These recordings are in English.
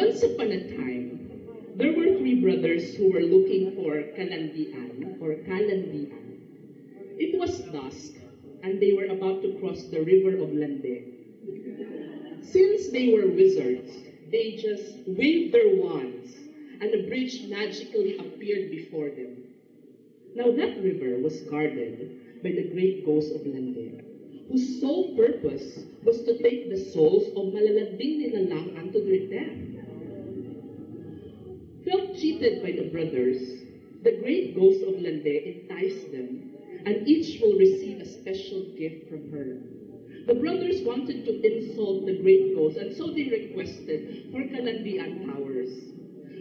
Once upon a time, there were three brothers who were looking for kalandian. It was dusk, and they were about to cross the river of Landi. Since they were wizards, they just waved their wands, and a bridge magically appeared before them. Now that river was guarded by the Great Ghost of Landi, whose sole purpose was to take the souls of malalanding nilalang unto their death. Felt cheated by the brothers, the Great Ghost of Landi enticed them, and each will receive a special gift from her. The brothers wanted to insult the Great Ghost, and so they requested for kalandian powers.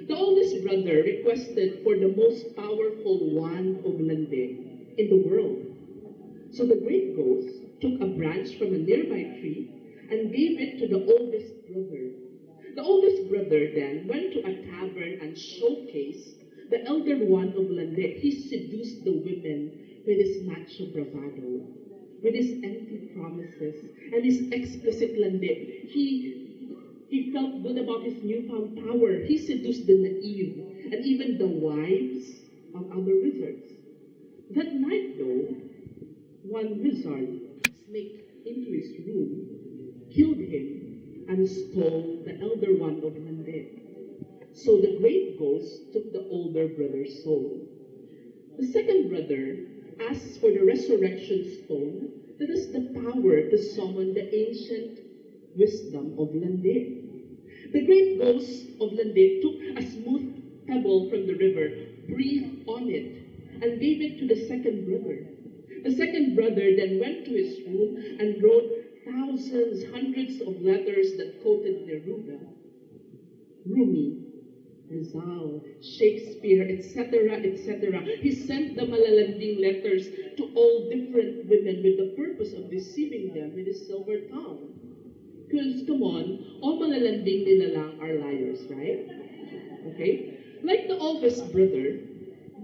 The oldest brother requested for the most powerful wand of Landi in the world. So the Great Ghost took a branch from a nearby tree and gave it to the oldest brother. The oldest brother then went to a tavern and showcased the elder one of Landi. He seduced the women with his macho bravado, with his empty promises, and his explicit Landi. He felt good about his newfound power. He seduced the naive and even the wives of other wizards. That night, though, one wizard sneaked into his room, killed him, and stole the elder one of Landi. So the Great Ghost took the older brother's soul. The second brother asked for the resurrection stone that has the power to summon the ancient wisdom of Landi. The Great Ghost of Landi took a smooth pebble from the river, breathed on it, and gave it to the second brother. The second brother then went to his room and wrote thousands, hundreds of letters that quoted Neruda, Rumi, Rizal, Shakespeare, etc., etc. He sent the malalanding letters to all different women with the purpose of deceiving them with his silver tongue. Because, come on, all malalanding nilalang are liars, right? Okay? Like the oldest brother,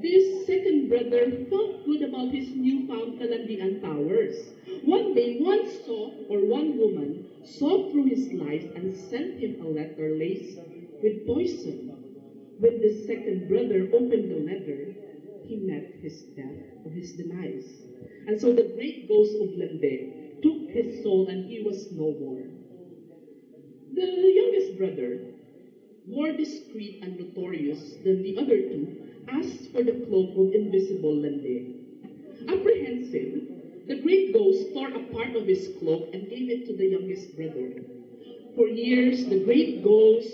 this second brother felt good about his newfound kalandian powers. One day, one woman saw through his lies and sent him a letter laced with poison. When the second brother opened the letter, he met his death or his demise. And so the Great Ghost of Landi took his soul and he was no more. The youngest brother, more discreet and notorious than the other two, asked for the cloak of invisible Landi. Apprehensive, the Great Ghost tore a part of his cloak and gave it to the youngest brother. For years, the Great Ghost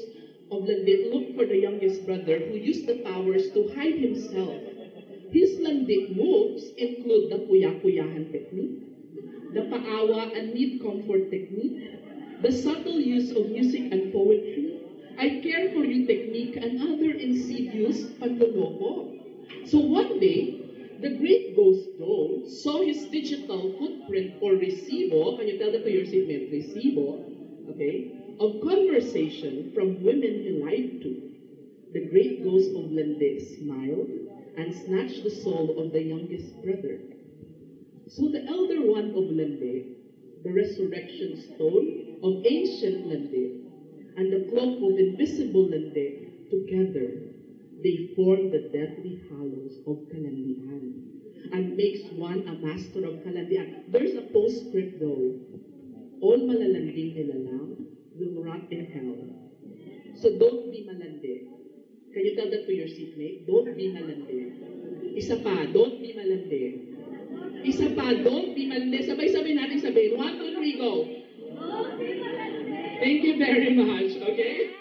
of Landi looked for the youngest brother who used the powers to hide himself. His Landic moves include the kuya-kuyahan technique, the paawa and need comfort technique, the subtle use of music and poetry, I care for you technique, and other insidious panloloko. So one day, the Great Ghost though saw his digital footprint or resibo, can you tell that to your seatmate, resibo, okay, of conversation from women he lied to. The Great Ghost of Landi smiled and snatched the soul of the youngest brother. So the elder one of Landi, the resurrection stone of ancient Landi, and the cloak of invisible Landi, together, they form the deadly hallows of kalandian and makes one a master of kalandian. There's a postscript though. All malalanding nilalang will rot in hell. So don't be malandi. Can you tell that to your seatmate? Don't be malandi. Isa pa, don't be malandi. Isa pa, don't be malandi. Sabay-sabay natin sabihin. 1, 2, 3, go. Don't be malandi. Thank you very much, okay?